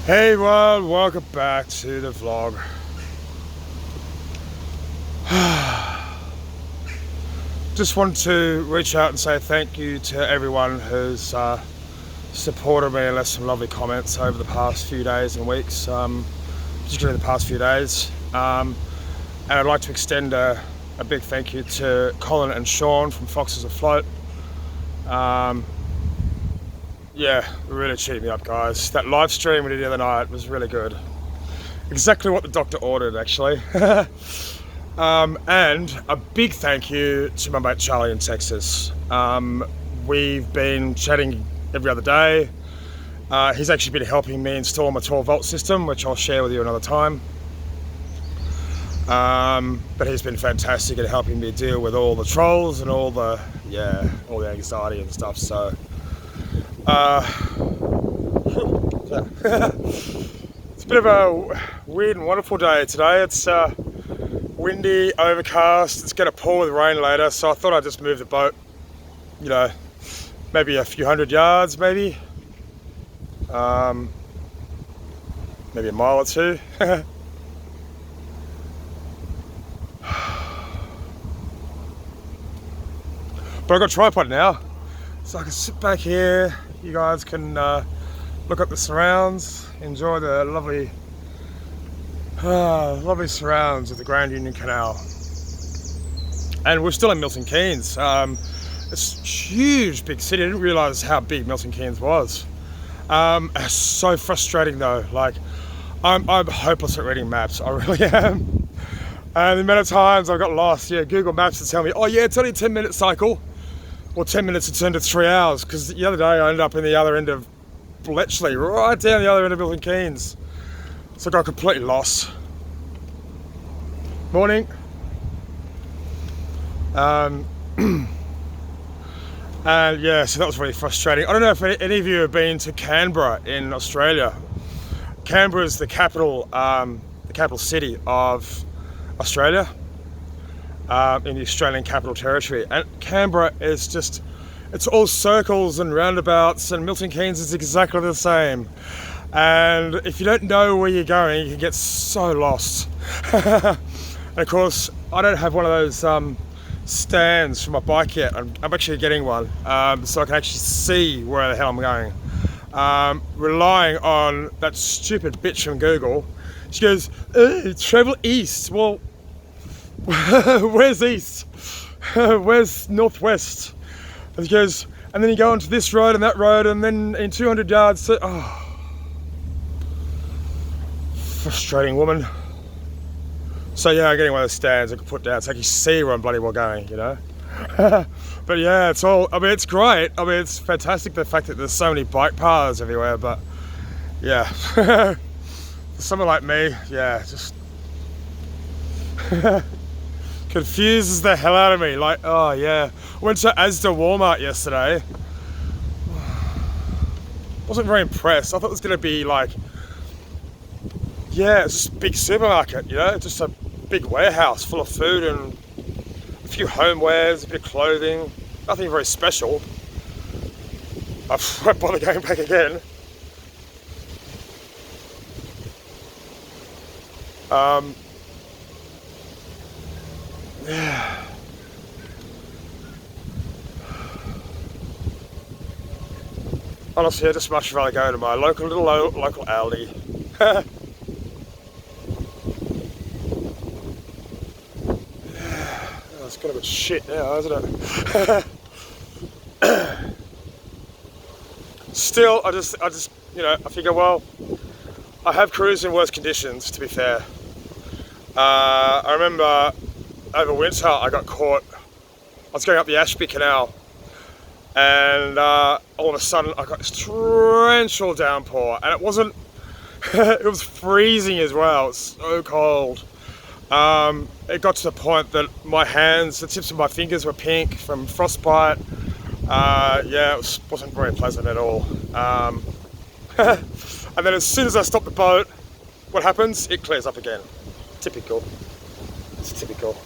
Hey world, welcome back to the vlog. Just want to reach out and say thank you to everyone who's supported me and left some lovely comments over the past few days and weeks, particularly the past few days. And I'd like to extend a big thank you to Colin and Sean from Foxes Afloat. Yeah, really cheered me up, guys. That live stream we did the other night was really good. Exactly what the doctor ordered, actually. And a big thank you to my mate Charlie in Texas. We've been chatting every other day. He's actually been helping me install my 12-volt system, which I'll share with you another time. But he's been fantastic at helping me deal with all the trolls and all the anxiety and stuff. So it's a bit of a weird and wonderful day today. It's windy, overcast. It's going to pour with rain later, so I thought I'd just move the boat, you know, maybe a few hundred yards, maybe a mile or two. But I've got a tripod now, so I can sit back here. You guys can look at the surrounds, enjoy the lovely surrounds of the Grand Union Canal. And we're still in Milton, Keynes. It's a huge, big city. I didn't realise how big Milton Keynes was. It's so frustrating though. Like, I'm hopeless at reading maps. I really am. And the amount of times I got lost. Yeah, Google Maps would tell me, oh yeah, it's only a 10-minute cycle. Well, 10 minutes to turn to 3 hours, because the other day I ended up in the other end of Bletchley, right down the other end of Milton Keynes. So I got completely lost. Morning. And yeah, so that was really frustrating. I don't know if any of you have been to Canberra in Australia. Canberra is the capital city of Australia. In the Australian Capital Territory, and Canberra is just, it's all circles and roundabouts, and Milton Keynes is exactly the same. And if you don't know where you're going, you can get so lost. And of course, I don't have one of those stands for my bike yet. I'm actually getting one, so I can actually see where the hell I'm going. Relying on that stupid bitch from Google. She goes, travel east. Well, where's east? Where's northwest? And he goes, and then you go onto this road and that road, and then in 200 yards, frustrating woman. So yeah, I'm getting one of those stands I can put down so I can see where I'm bloody well going, you know. But yeah, it's all, I mean, it's great. I mean, it's fantastic, the fact that there's so many bike paths everywhere, but yeah. For someone like me, yeah, just confuses the hell out of me. Like, oh yeah, went to Asda Walmart yesterday. Wasn't very impressed. I thought it was going to be like, yeah, it's just a big supermarket, you know, just a big warehouse full of food and a few homewares, a bit of clothing, nothing very special. I won't bother going back again. Yeah. Honestly, I'd just much rather go to my local Aldi. Yeah, it's got a bit shit now, isn't it? Still, I just, you know, I figure, well, I have cruised in worse conditions, to be fair. I remember over winter I got caught. I was going up the Ashby Canal, and all of a sudden I got this torrential downpour, and it wasn't, it was freezing as well. It's so cold. It got to the point that my hands, the tips of my fingers were pink from frostbite. Yeah, it wasn't very pleasant at all. And then as soon as I stop the boat, what happens? It clears up again. Typical. It's typical.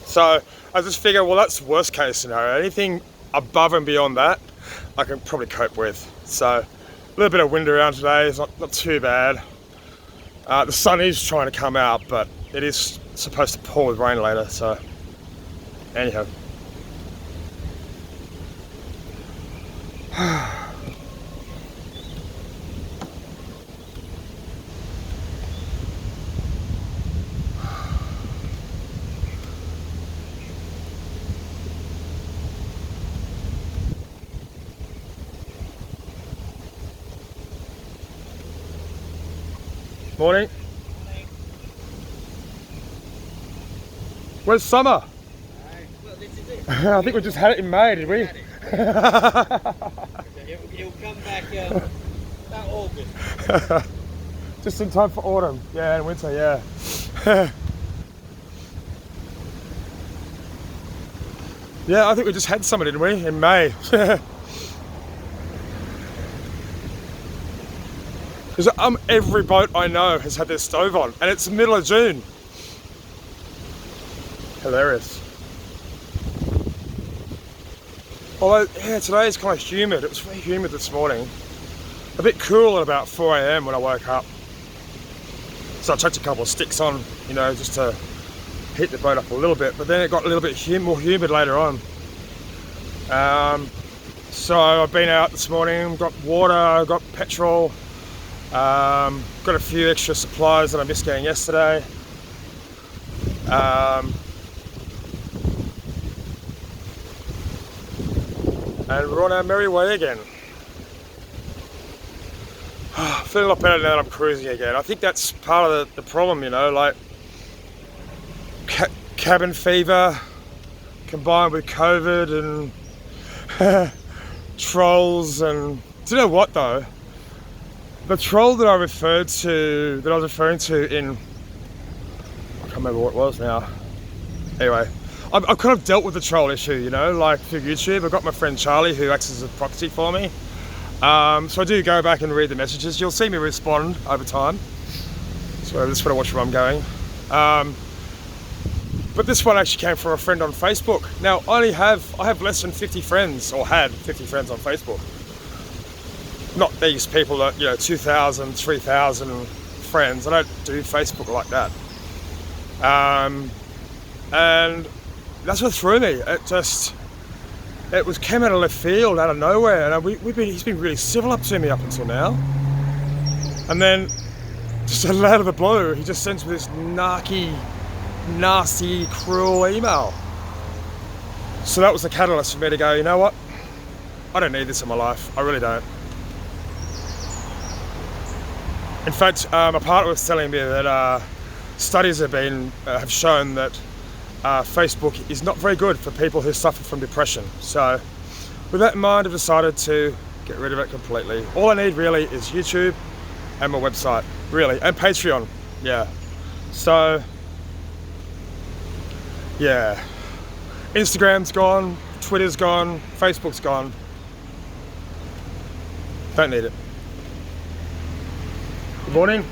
So I just figure, well, that's worst case scenario. Anything above and beyond that, I can probably cope with. So little bit of wind around today. It's not too bad. The sun is trying to come out, but it is supposed to pour with rain later, so anyhow. Morning. Where's summer? Well, this is it. I think we just had it in May, did we? It'll come back about August. Just in time for autumn, yeah, and winter, yeah. Yeah, I think we just had summer, didn't we, in May? Because every boat I know has had their stove on, and it's the middle of June. Hilarious. Although, yeah, today is kind of humid. It was very humid this morning. A bit cool at about 4 AM when I woke up. So I chucked a couple of sticks on, you know, just to heat the boat up a little bit. But then it got a little bit more humid later on. So I've been out this morning, got water, got petrol. Got a few extra supplies that I missed getting yesterday. And we're on our merry way again. Feeling a lot better now that I'm cruising again. I think that's part of the problem, you know, like cabin fever combined with COVID and trolls and... Do you know what though? The troll that I was referring to in... I can't remember what it was now. Anyway, I've kind of dealt with the troll issue, you know, like through YouTube. I've got my friend Charlie who acts as a proxy for me. So I do go back and read the messages. You'll see me respond over time. So I just want to watch where I'm going. But this one actually came from a friend on Facebook. Now I have less than 50 friends, or had 50 friends on Facebook. Not these people that, you know, 2,000, 3,000 friends. I don't do Facebook like that. And that's what threw me. It came out of left field, out of nowhere, and he's been really civil up to me up until now. And then, just out of the blue, he just sends me this nasty, cruel email. So that was the catalyst for me to go, you know what? I don't need this in my life. I really don't. In fact, my partner was telling me that studies have shown that Facebook is not very good for people who suffer from depression. So with that in mind, I've decided to get rid of it completely. All I need really is YouTube and my website, really, and Patreon, yeah. So, yeah. Instagram's gone, Twitter's gone, Facebook's gone. Don't need it. Good morning.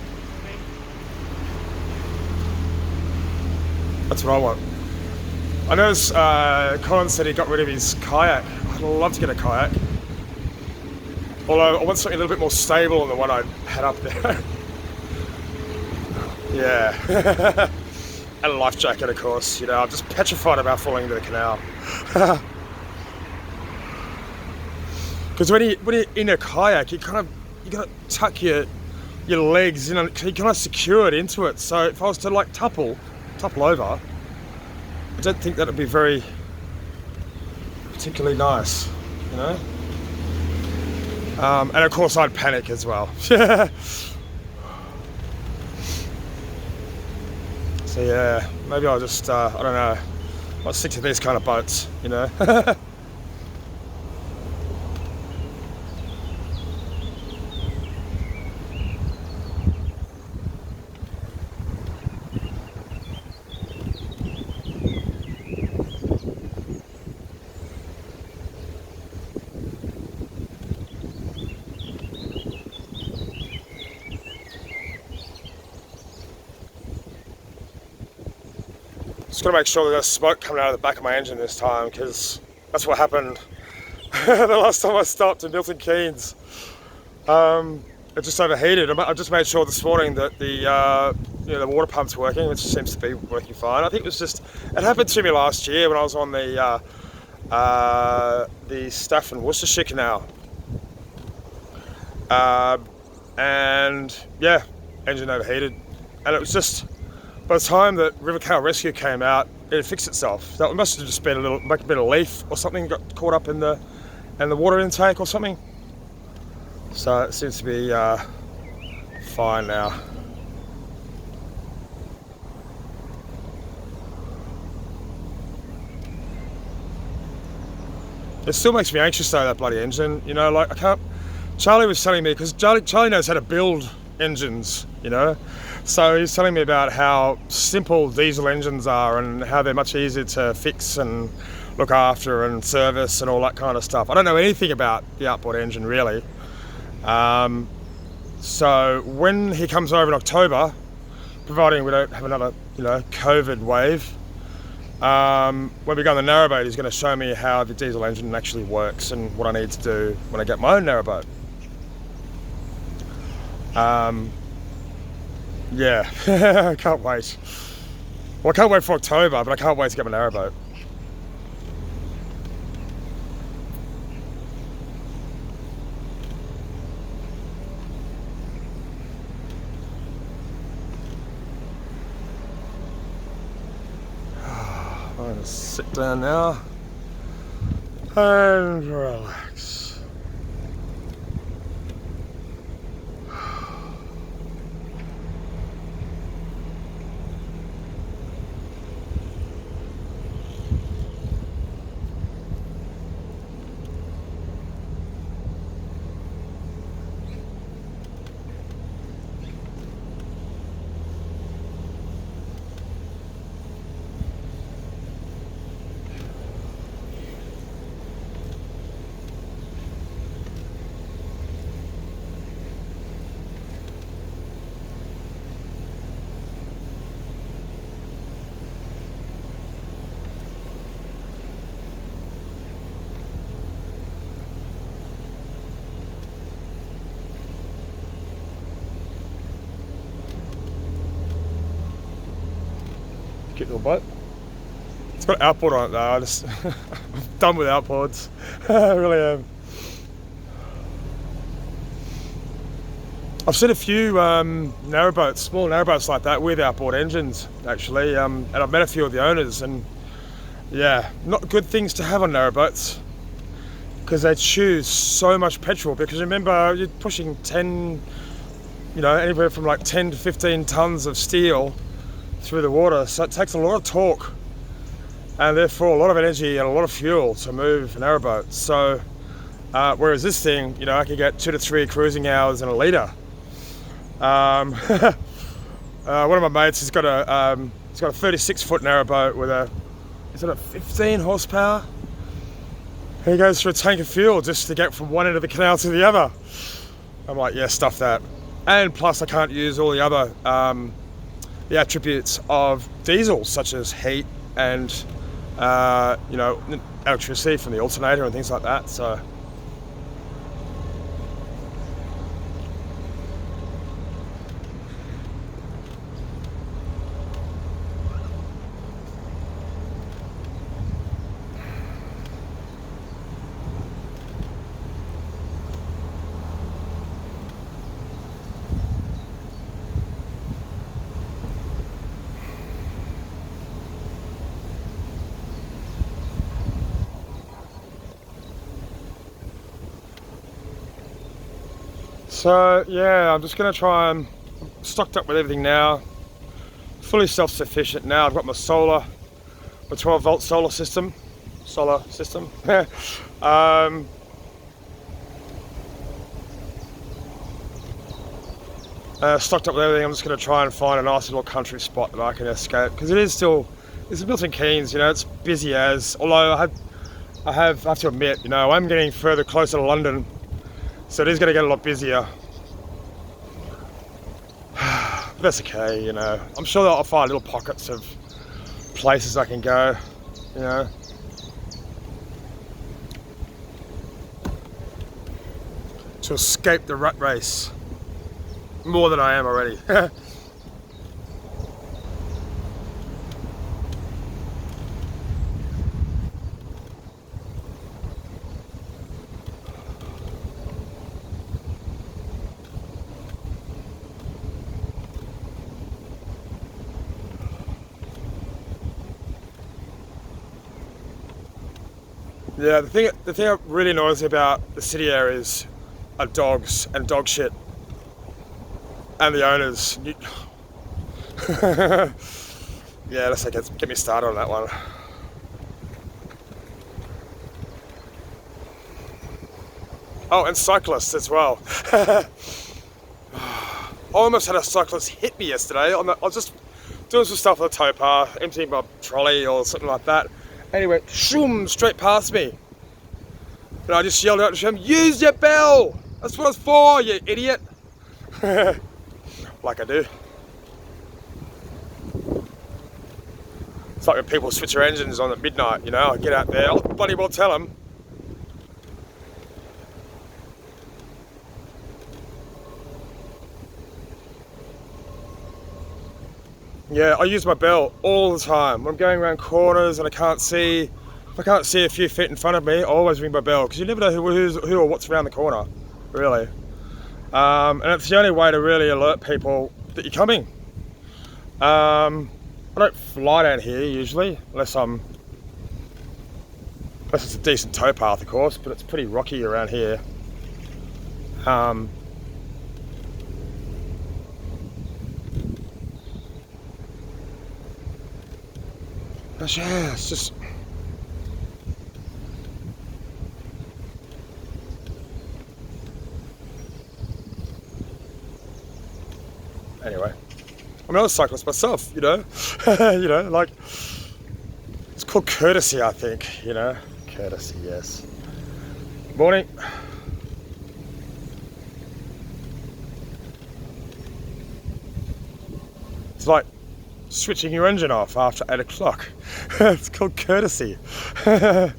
That's what I want. I noticed Colin said he got rid of his kayak. I'd love to get a kayak. Although I want something a little bit more stable than the one I had up there. Yeah. And a life jacket, of course. You know, I'm just petrified about falling into the canal. Because when you're in a kayak, you gotta tuck your legs in, and you kind of secure it into it. So if I was to like topple over, I don't think that would be very particularly nice, you know. And of course I'd panic as well. So yeah, maybe I'll just I don't know, I'll stick to these kind of boats, you know. Just got to make sure there's smoke coming out of the back of my engine this time, because that's what happened the last time I stopped in Milton, Keynes. It just overheated. I just made sure this morning that the water pump's working, which seems to be working fine. I think it happened to me last year when I was on the Stafford and Worcestershire Canal. And yeah, engine overheated. And it was just, by the time that River Canal Rescue came out, it had fixed itself. So it must have just been a bit of leaf or something got caught up in the water intake or something. So it seems to be fine now. It still makes me anxious though, that bloody engine. You know, like I can't. Charlie was telling me, because Charlie knows how to build engines, you know. So he's telling me about how simple diesel engines are and how they're much easier to fix and look after and service and all that kind of stuff. I don't know anything about the outboard engine really. So when he comes over in October, providing we don't have another, COVID wave, when we go on the narrowboat, he's going to show me how the diesel engine actually works and what I need to do when I get my own narrowboat. Yeah, I can't wait. Well, I can't wait for October, but I can't wait to get my narrowboat. I'm going to sit down now and relax. Cute little boat. It's got outboard on it though. I'm done with outboards. I really am. I've seen a few narrowboats, small narrowboats like that with outboard engines actually, and I've met a few of the owners, and yeah, not good things to have on narrowboats because they chew so much petrol. Because remember, you're pushing 10, anywhere from like 10 to 15 tons of steel through the water, so it takes a lot of torque and therefore a lot of energy and a lot of fuel to move an aeroboat. So whereas this thing, I could get 2 to 3 cruising hours in a litre. One of my mates has got a 36-foot narrowboat with a 15 horsepower. He goes through a tank of fuel just to get from one end of the canal to the other. I'm like, yeah, stuff that. And plus I can't use all the other the attributes of diesel, such as heat and electricity from the alternator and things like that. So yeah, I'm just going to try and stocked up with everything now, fully self-sufficient now. I've got my 12-volt solar system. Stocked up with everything. I'm just going to try and find a nice little country spot that I can escape, because it's Milton Keynes, it's busy as, although I have to admit, I'm getting further closer to London, so it is going to get a lot busier. But that's okay, I'm sure that I'll find little pockets of places I can go, to escape the rat race. More than I am already. Yeah, the thing that really annoys me about the city areas are dogs and dog shit. And the owners. Yeah, let's get me started on that one. Oh, and cyclists as well. I almost had a cyclist hit me yesterday. I was just doing some stuff on the towpath, emptying my trolley or something like that. And he went shoom straight past me. And I just yelled out to him, "Use your bell! That's what it's for, you idiot!" Like I do. It's like when people switch their engines on at midnight, you know, I get out there, I'll bloody well tell them. Yeah, I use my bell all the time. When I'm going around corners and I can't see, if I can't see a few feet in front of me, I always ring my bell, because you never know who or what's around the corner, really. And it's the only way to really alert people that you're coming. I don't fly down here usually, unless it's a decent towpath, of course, but it's pretty rocky around here. But yeah, it's just... Anyway, I'm not a cyclist myself, you know. You know, like, it's called courtesy, I think, you know. Courtesy, yes. Morning. It's like switching your engine off after 8 o'clock. It's called courtesy. Yeah,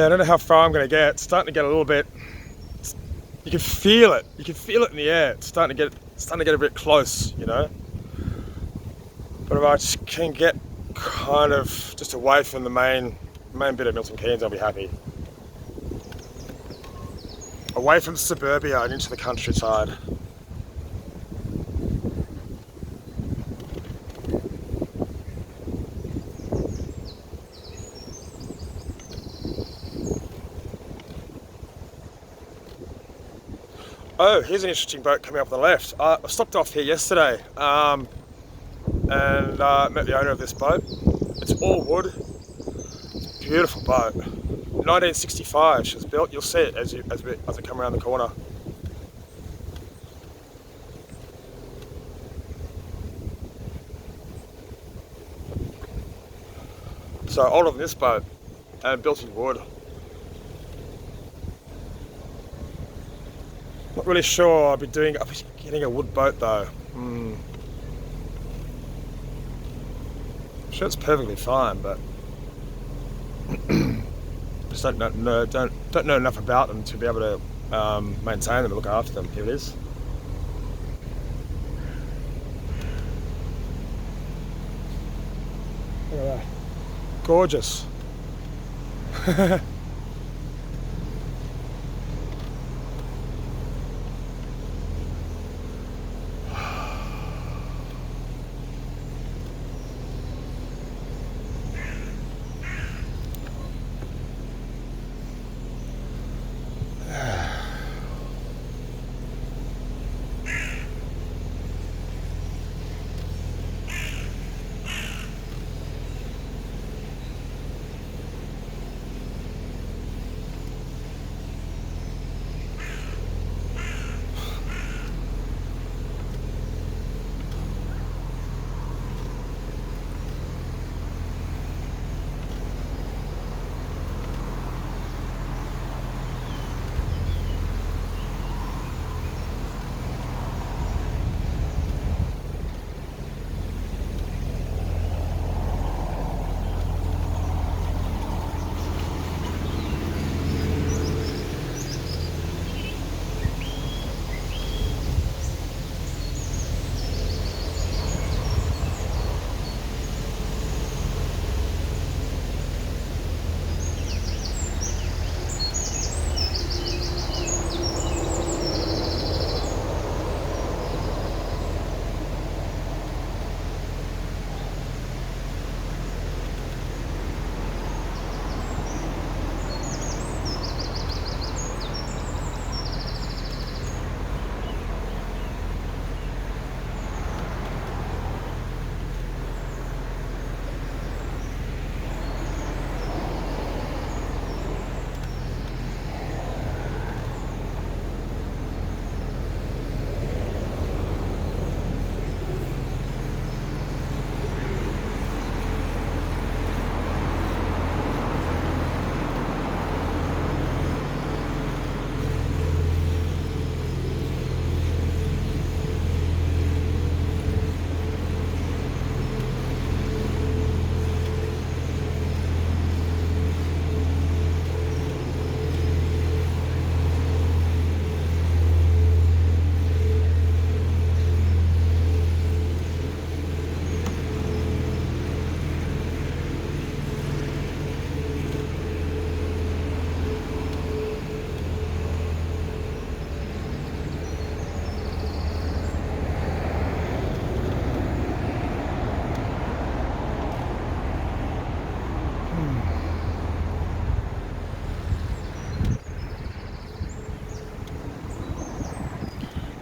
I don't know how far I'm going to get. It's starting to get a little bit... You can feel it. You can feel it in the air. It's starting to get a bit close, you know. But if I just can get kind of just away from the main bit of Milton Keynes, I'll be happy. Away from suburbia and into the countryside. Oh, here's an interesting boat coming up on the left. I stopped off here yesterday and met the owner of this boat. It's all wood. It's a beautiful boat. 1965 she was built. You'll see it as it come around the corner. So older than this boat and built in wood. Not really sure I'll be getting a wood boat though. I'm sure it's perfectly fine, but just don't know enough about them to be able to maintain them and look after them. Here it is. Look at that. Gorgeous.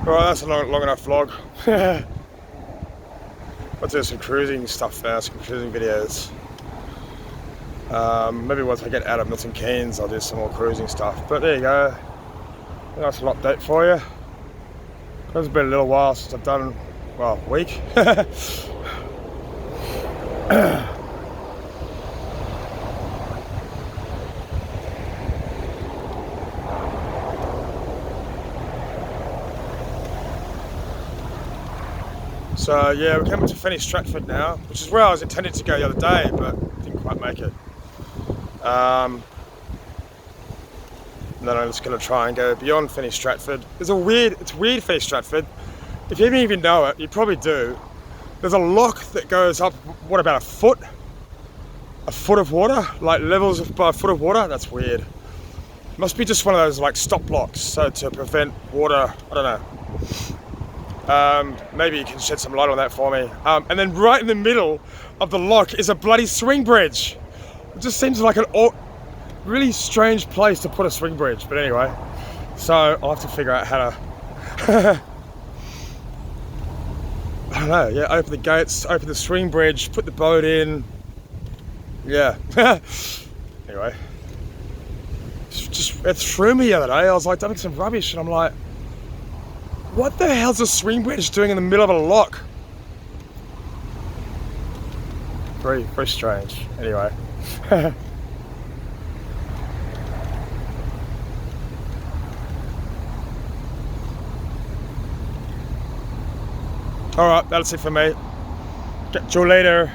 Alright, that's a long enough vlog. I'll do some cruising stuff now, some cruising videos. Maybe once I get out of Milton Keynes, I'll do some more cruising stuff. But there you go. Nice little update for you. It's been a little while since I've done, well, a week. So yeah, we're coming to Fenny Stratford now, which is where I was intending to go the other day, but didn't quite make it. And then I'm just going to try and go beyond Fenny Stratford. It's weird Fenny Stratford. If you didn't even know it, you probably do. There's a lock that goes up, what, about a foot? A foot of water? Like levels by a foot of water? That's weird. Must be just one of those like stop locks, so to prevent water, I don't know. Maybe you can shed some light on that for me. And then right in the middle of the lock is a bloody swing bridge. It just seems like an really strange place to put a swing bridge, but anyway. So I'll have to figure out how to, I don't know, yeah, open the gates, open the swing bridge, put the boat in. Yeah. Anyway. It threw me the other day. I was like dumping some rubbish and I'm like, what the hell's a swing bridge doing in the middle of a lock? Very strange. Anyway. Alright, that's it for me. Catch you later.